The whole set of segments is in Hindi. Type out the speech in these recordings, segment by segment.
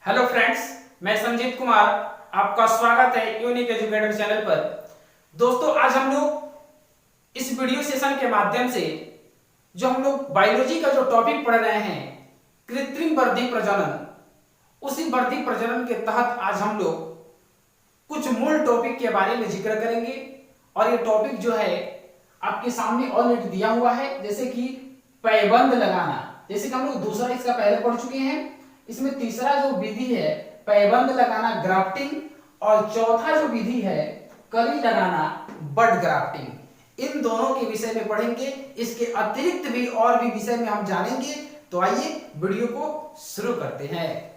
हेलो फ्रेंड्स, मैं संजीत कुमार। आपका स्वागत है यूनिक एजुकेटर चैनल पर। दोस्तों, आज हम लोग इस वीडियो सेशन के माध्यम से जो हम लोग बायोलॉजी का जो टॉपिक पढ़ रहे हैं, कृत्रिम वर्धी प्रजनन, उसी वर्धी प्रजनन के तहत आज हम लोग कुछ मूल टॉपिक के बारे में जिक्र करेंगे। और ये टॉपिक जो है आपके सामने ऑलरेडी दिया हुआ है, जैसे कि पैबंद लगाना। जैसे कि हम लोग दूसरा इसका पहले पढ़ चुके हैं। इसमें तीसरा जो विधि है पैबंद लगाना, ग्राफ्टिंग, और चौथा जो विधि है कली लगाना, बड ग्राफ्टिंग। इन दोनों के विषय में पढ़ेंगे। इसके अतिरिक्त भी और भी विषय में हम जानेंगे। तो आइए वीडियो को शुरू करते हैं।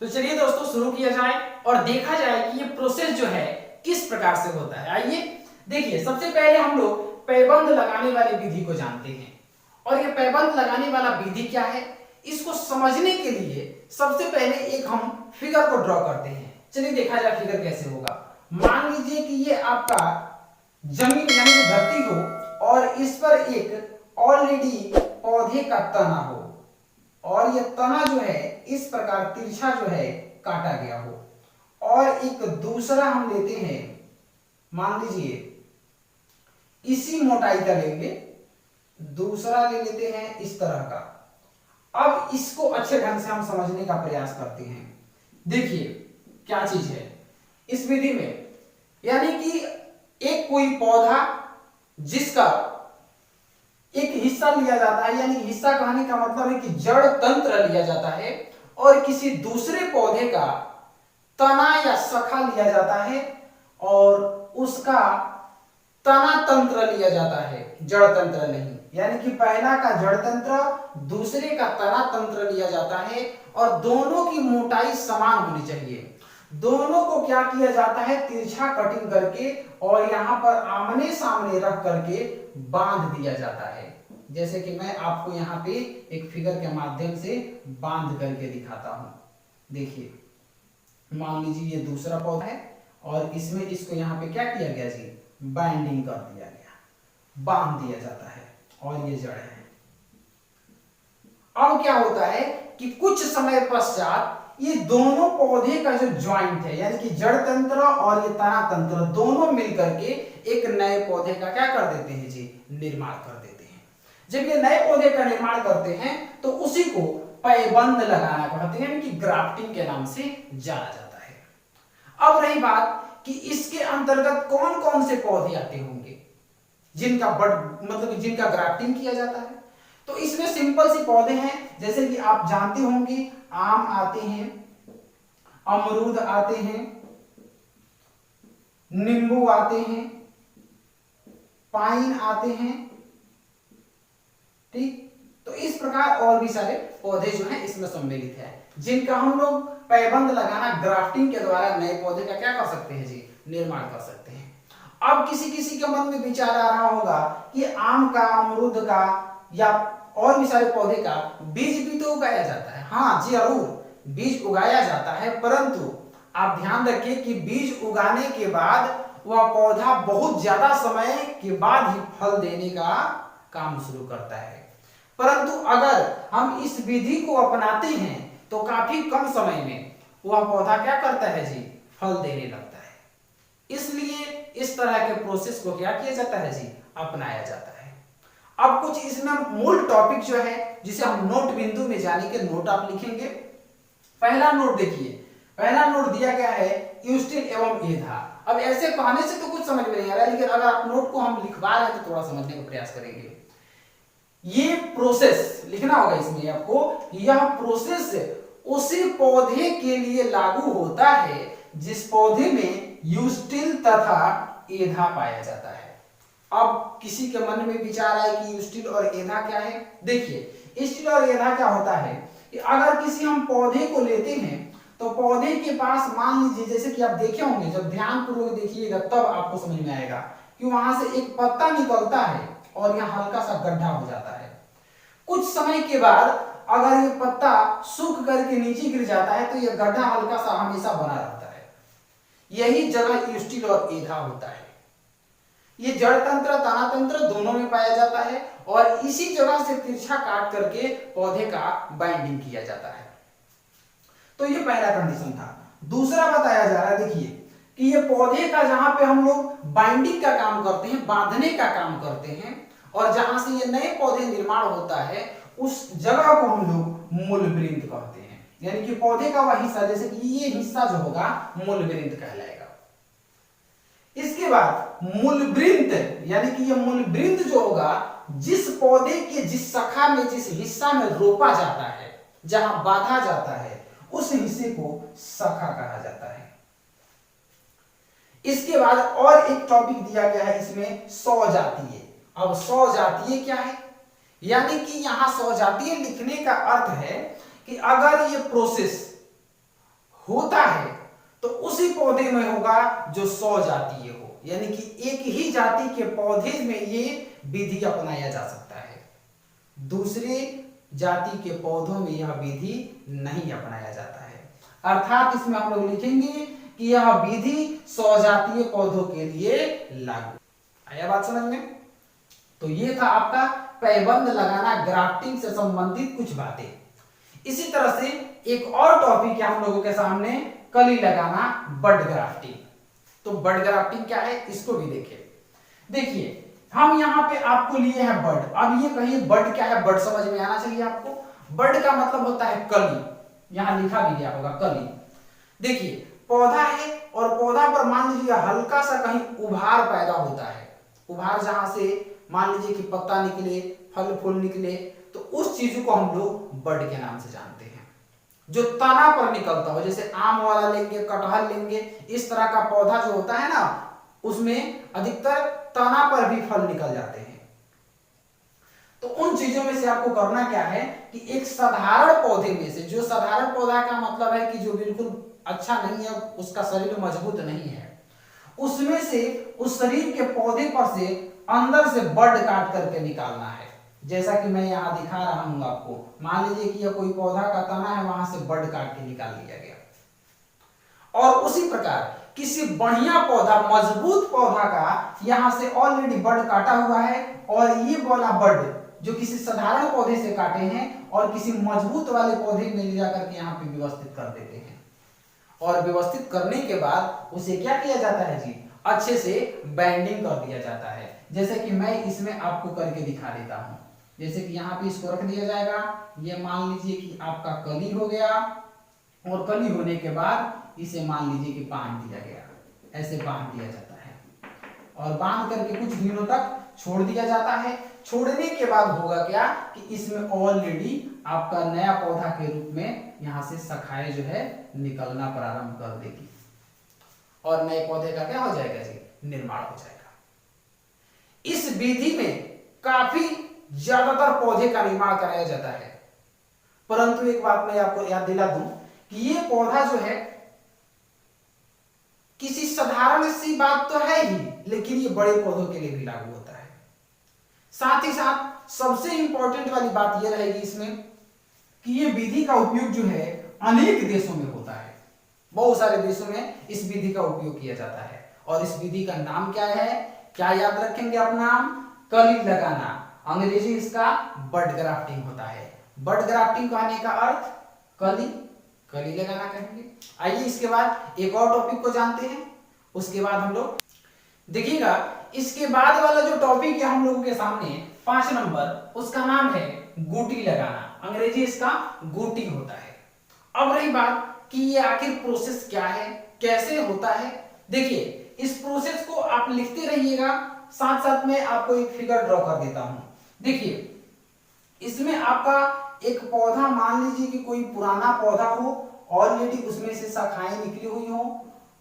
तो चलिए दोस्तों, शुरू किया जाए और देखा जाए कि ये प्रोसेस जो है किस प्रकार से होता है। आइए देखिए, सबसे पहले हम लोग पैबंद लगाने वाली विधि को जानते हैं। और ये पैबंद लगाने वाला विधि क्या है, इसको समझने के लिए सबसे पहले एक हम फिगर को ड्रॉ करते हैं। चलिए देखा जाए फिगर कैसे होगा। मान लीजिए कि ये आपका जमीन यानी कि धरती हो और इस पर एक ऑलरेडी पौधे का तना हो, और ये तना जो है इस प्रकार तिरछा जो है काटा गया हो। और एक दूसरा हम लेते हैं, मान लीजिए इसी मोटाई का लेंगे, दूसरा ले लेते हैं इस तरह का। अब इसको अच्छे ढंग से हम समझने का प्रयास करते हैं। देखिए क्या चीज है इस विधि में, यानी कि एक कोई पौधा जिसका एक हिस्सा लिया जाता है, यानी हिस्सा कहने का मतलब है कि जड़ तंत्र लिया जाता है, और किसी दूसरे पौधे का तना या शाखा लिया जाता है और उसका तना तंत्र लिया जाता है, जड़ तंत्र नहीं। यानी कि पहला का जड़ तंत्र, दूसरे का तना तंत्र लिया जाता है, और दोनों की मोटाई समान होनी चाहिए। दोनों को क्या किया जाता है, तिरछा कटिंग करके और यहां पर आमने सामने रख करके बांध दिया जाता है। जैसे कि मैं आपको यहाँ पे एक फिगर के माध्यम से बांध करके दिखाता हूं। देखिए, मान लीजिए ये दूसरा पौधा है और इसमें इसको यहाँ पे क्या किया गया जी, बाइंडिंग कर दिया गया, बांध दिया जाता है, और ये जड़ है। अब क्या होता है कि कुछ समय पश्चात ये दोनों पौधे का जो ज्वाइंट है, यानी कि जड़ तंत्र और ये तना तंत्र, दोनों मिलकर के एक नए पौधे का क्या कर देते हैं जी, निर्माण कर देते हैं। जब ये नए पौधे का निर्माण करते हैं तो उसी को पैबंद लगाना कहते हैं, यानी कि ग्राफ्टिंग के नाम से जाना जाता है। अब रही बात कि इसके अंतर्गत कौन कौन से पौधे आते होंगे जिनका जिनका ग्राफ्टिंग किया जाता है। तो इसमें सिंपल सी पौधे हैं, जैसे कि आप जानते होंगे, आम आते हैं, अमरूद आते हैं, नींबू आते हैं, पाइन आते हैं। ठीक, तो इस प्रकार और भी सारे पौधे जो हैं इसमें सम्मिलित है, जिनका हम लोग पैबंद लगाना, ग्राफ्टिंग के द्वारा नए पौधे का क्या कर सकते हैं जी, निर्माण कर सकते हैं। अब किसी किसी के मन में विचार आ रहा होगा कि आम का, अमरूद का या और भी सारे पौधे का बीज भी तो उगाया जाता है। हाँ जी, जरूर बीज उगाया जाता है, परंतु आप ध्यान रखिए कि बीज उगाने के बाद वह पौधा बहुत ज्यादा समय के बाद ही फल देने का काम शुरू करता है। परंतु अगर हम इस विधि को अपनाते हैं तो काफी कम समय में वह पौधा क्या करता है जी, फल देने लगता है। इसलिए इस तरह के प्रोसेस को क्या किया जाता है जी, अपनाया जाता है। अब कुछ इसमें मूल टॉपिक जो है जिसे हम नोट बिंदु में जानेंगे, नोट आप लिखेंगे। पहला नोट देखिए, पहला नोट दिया गया है यूस्टिल एवं एधा। अब ऐसे कहने से तो कुछ समझ में नहीं आ रहा है, लेकिन अगर आप नोट को हम लिखवा रहे हैं तो थोड़ा समझने का प्रयास करेंगे। ये प्रोसेस लिखना होगा इसमें आपको, यह प्रोसेस उसी पौधे के लिए लागू होता है जिस पौधे में यूस्टिल तथा एधा पाया जाता है। अब किसी के मन में विचार आए कि यूस्टिल और एधा क्या है। देखिए, यूस्टिल और एधा क्या होता है कि अगर किसी हम पौधे को लेते हैं तो पौधे के पास मान लीजिए, जैसे कि आप देखे होंगे, जब ध्यानपूर्वक देखिएगा तब आपको समझ में आएगा कि वहां से एक पत्ता निकलता है और यहाँ हल्का सा गड्ढा हो जाता है। कुछ समय के बाद अगर ये पत्ता सूख करके नीचे गिर जाता है तो ये गड्ढा हल्का सा हमेशा बना रहता है। यही जगह यूस्टिल और एधा होता है। ये जड़ तंत्र तना तंत्र दोनों में पाया जाता है और इसी जगह से तिरछा काट करके पौधे का बाइंडिंग किया जाता है। तो ये पहला कंडीशन था। दूसरा बताया जा रहा है, देखिए कि ये पौधे का जहां पे हम लोग बाइंडिंग का काम करते हैं, बांधने का काम करते हैं, और जहां से ये नए पौधे निर्माण होता है उस जगह को हम लोग मूलवृंत कहते हैं। यानी कि पौधे का वह हिस्सा, जैसे कि ये हिस्सा जो होगा मूलवृंत कहलाएगा। इसके बाद मूलवृंत, यानी कि ये मूलवृंत जो होगा जिस पौधे के जिस शाखा में, जिस हिस्सा में रोपा जाता है, जहां बांधा जाता है, उस हिस्से को शाखा कहा जाता है। इसके बाद और एक टॉपिक दिया गया है इसमें, सौजातीय। अब सौजातीय क्या है? यानी कि यहां सौजातीय लिखने का अर्थ है कि अगर ये प्रोसेस होता है तो उसी पौधे में होगा जो सौजातीय हो, यानी कि एक ही जाति के पौधे में ये विधि अपनाया जा सकता है, दूसरे जाति के पौधों में यह विधि नहीं अपनाया जाता है। अर्थात इसमें हम लोग लिखेंगे कि यह विधि सौजातीय पौधों के लिए लागू। आया बात समझ में? तो ये था आपका पैबंद लगाना, ग्राफ्टिंग से संबंधित कुछ बातें। इसी तरह से एक और टॉपिक है हम लोगों के सामने, कली लगाना, बड ग्राफ्टिंग। तो बड ग्राफ्टिंग क्या है इसको भी देखिए हम यहाँ पे आपको लिए हैं बड। अब ये कहिए बड क्या है, बड समझ में आना चाहिए आपको। बड का मतलब होता है कली, यहाँ लिखा भी गया होगा कली। देखिए पौधा है और पौधा पर मान लीजिए हल्का सा कहीं उभार पैदा होता है, उभार जहां से मान लीजिए कि पत्ता निकले, फल फूल निकले, तो उस चीज को हम लोग बड के नाम से जानते हैं। जो तना पर निकलता हो, जैसे आम वाला लेंगे, कटहल लेंगे, इस तरह का पौधा जो होता है ना, उसमें अधिकतर तना पर भी फल निकल जाते हैं। तो उन चीजों में से आपको करना क्या है कि एक साधारण पौधे में से, जो साधारण पौधा का मतलब है कि जो बिल्कुल अच्छा नहीं है, उसका शरीर मजबूत नहीं है, उसमें से उस शरीर के पौधे पर से अंदर से बड काट करके निकालना है। जैसा कि मैं यहाँ दिखा रहा हूं आपको, मान लीजिए कि यह कोई पौधा का तना है, वहां से बड काट के निकाल लिया गया। और उसी प्रकार किसी बढ़िया पौधा, मजबूत पौधा का यहाँ से ऑलरेडी बड काटा हुआ है, और ये वाला बड जो किसी साधारण पौधे से काटे हैं और किसी मजबूत वाले पौधे में ले जाकर के यहाँ पे व्यवस्थित कर देते हैं। और व्यवस्थित करने के बाद उसे क्या किया जाता है जी, अच्छे से बाइंडिंग कर दिया जाता है। जैसे कि मैं इसमें आपको करके दिखा देता हूं। जैसे कि यहाँ पे इसको रख दिया जाएगा, ये मान लीजिए कि आपका कली हो गया, और कली होने के बाद इसे मान लीजिए कि बांध दिया गया, ऐसे बांध दिया जाता है, और बांध करके कुछ दिनों तक छोड़ दिया जाता है। छोड़ने के बाद होगा क्या कि इसमें ऑलरेडी आपका नया पौधा के रूप में यहाँ से शाखाएं जो है निकलना प्रारंभ कर देगी, और नए पौधे का क्या हो जाएगा जी, निर्माण हो जाएगा। इस विधि में काफी ज्यादातर पौधे का निर्माण कराया जाता है, परंतु एक बात मैं आपको याद दिला दूं कि ये पौधा जो है किसी साधारण सी बात तो है ही, लेकिन ये बड़े पौधों के लिए भी लागू होता है। साथ ही साथ सबसे इंपॉर्टेंट वाली बात यह रहेगी इसमें कि ये विधि का उपयोग जो है अनेक देशों में होता है। बहुत सारे देशों में इस विधि का उपयोग किया जाता है, और इस विधि का नाम क्या है, क्या याद रखेंगे आप नाम, कली लगाना। अंग्रेजी इसका बड ग्राफ्टिंग होता है। बड ग्राफ्टिंग कहने का अर्थ कली, कली लगाना कहेंगे। आइए इसके बाद एक और टॉपिक को जानते हैं, उसके बाद हम लोग देखिएगा। इसके बाद वाला जो टॉपिक है हम लोगों के सामने 5 नंबर, उसका नाम है गुटी लगाना। अंग्रेजी इसका गुटी होता है। अब रही बात कि ये आखिर प्रोसेस क्या है, कैसे होता है। देखिए इस प्रोसेस को आप लिखते रहिएगा, साथ साथ में आपको एक फिगर ड्रॉ कर देता हूं। देखिए इसमें आपका एक पौधा, मान लीजिए कि कोई पुराना पौधा हो, ऑलरेडी उसमें से शाखाएं निकली हुई हो,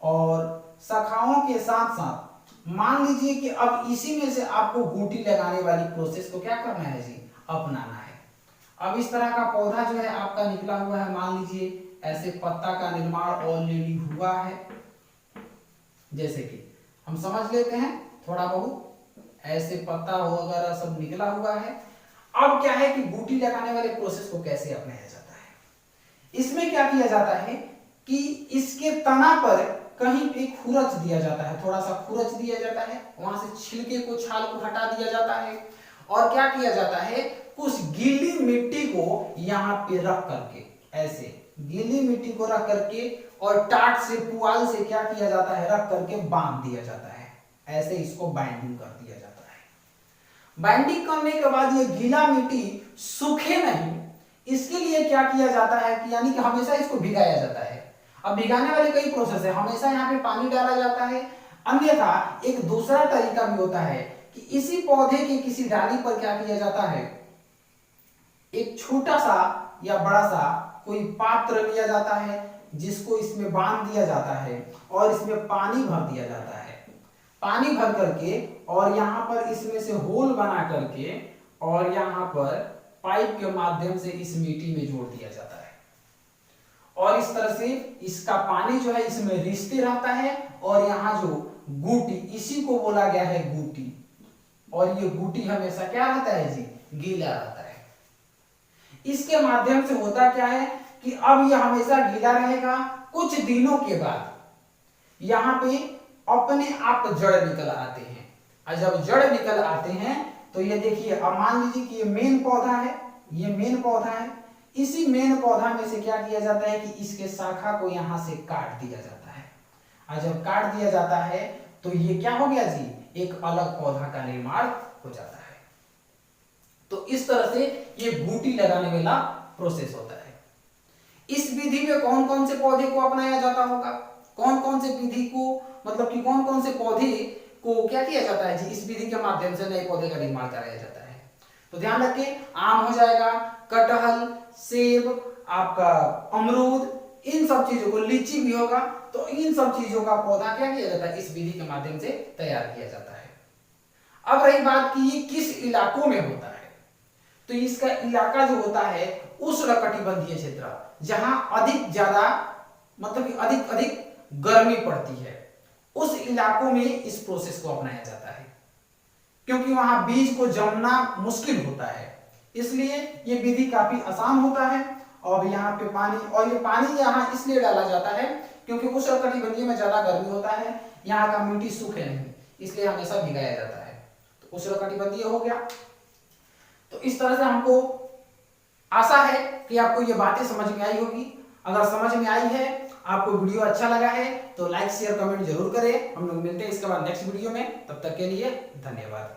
और शाखाओं के साथ साथ मान लीजिए कि अब इसी में से आपको गुटी लगाने वाली प्रोसेस को क्या करना है जी, अपनाना है। अब इस तरह का पौधा जो है आपका निकला हुआ है, मान लीजिए ऐसे पत्ता का निर्माण ऑलरेडी हुआ है, जैसे कि हम समझ लेते हैं थोड़ा बहुत, ऐसे पत्ता हो वगैरह सब निकला हुआ है। अब क्या है कि गुटी लगाने वाले प्रोसेस को कैसे अपनाया जाता है। इसमें क्या किया जाता है कि इसके तना पर कहीं पे खुरच दिया जाता है, थोड़ा सा खुरच दिया जाता है, वहां से छिलके को, छाल को हटा दिया जाता है और क्या किया जाता है, कुछ गीली मिट्टी को यहाँ पे रख करके, ऐसे गीली मिट्टी को रख करके और टाट से, पुआल से क्या किया जाता है, रख करके बांध दिया जाता है। ऐसे इसको बाइंडिंग कर दिया जाता है। बाइंडिंग करने के बाद ये गीला मिट्टी सूखे नहीं, इसके लिए क्या किया जाता है कि यानी कि हमेशा इसको भिगाया जाता है। अब भिगाने वाले कई प्रोसेस है, हमेशा यहाँ पे पानी डाला जाता है, अन्यथा एक दूसरा तरीका भी होता है कि इसी पौधे की किसी डाली पर क्या किया जाता है, एक छोटा सा या बड़ा सा कोई पात्र लिया जाता है, जिसको इसमें बांध दिया जाता है और इसमें पानी भर दिया जाता है। पानी भर करके और यहाँ पर इसमें से होल बना करके और यहाँ पर पाइप के माध्यम से इस मिट्टी में जोड़ दिया जाता है और इस तरह से इसका पानी जो है इसमें रिसते रहता है और यहाँ जो गूटी, इसी को बोला गया है गूटी, और ये गूटी हमेशा क्या रहता है जी, गीला रहता है। इसके माध्यम से होता क्या है कि अब यह हमेशा गीला रहेगा, कुछ दिनों के बाद यहाँ पे अपने आप जड़ निकल आते हैं और जब जड़ निकल आते हैं तो ये देखिए, अब मान लीजिए कि ये मेन पौधा है, ये मेन पौधा है, इसी मेन पौधा में से क्या किया जाता है कि इसके शाखा को यहां से काट दिया जाता है और जब काट दिया जाता है तो ये क्या हो गया जी, एक अलग पौधा का निर्माण हो जाता है। तो इस तरह से ये बूटी लगाने वाला प्रोसेस होता है। इस विधि में कौन कौन से पौधे को अपनाया जाता होगा, कौन कौन से विधि को, मतलब कि कौन कौन से पौधे को क्या किया जाता है जी, इस विधि के माध्यम से नए पौधे का निर्माण कराया जाता है। तो ध्यान रखिए, आम हो जाएगा, कटहल, सेब, आपका अमरूद, इन सब चीजों को, लीची भी होगा, तो इन सब चीजों का पौधा क्या किया जाता है, इस विधि के माध्यम से तैयार किया जाता है। अब रही बात कि ये किस इलाकों में होता है, तो इसका इलाका जो होता है उष्णकटिबंधीय क्षेत्र, जहां अधिक ज्यादा, मतलब कि अधिक गर्मी पड़ती है, उस इलाकों में इस प्रोसेस को अपनाया जाता है, क्योंकि वहां बीज को जमना मुश्किल होता है, इसलिए ये विधि काफी आसान होता है। और यहाँ पे पानी, और ये पानी यहाँ इसलिए डाला जाता है क्योंकि उष्णकटिबंधीय में ज्यादा गर्मी होता है, यहाँ का मिट्टी सूखे नहीं, इसलिए हमेशा भिगाया जाता है। तो उष्णकटिबंधीय हो गया। तो इस तरह से हमको आशा है कि आपको ये बातें समझ में आई होगी। अगर समझ में आई है, आपको वीडियो अच्छा लगा है तो लाइक शेयर कमेंट जरूर करें। हम लोग मिलते हैं इसके बाद नेक्स्ट वीडियो में, तब तक के लिए धन्यवाद।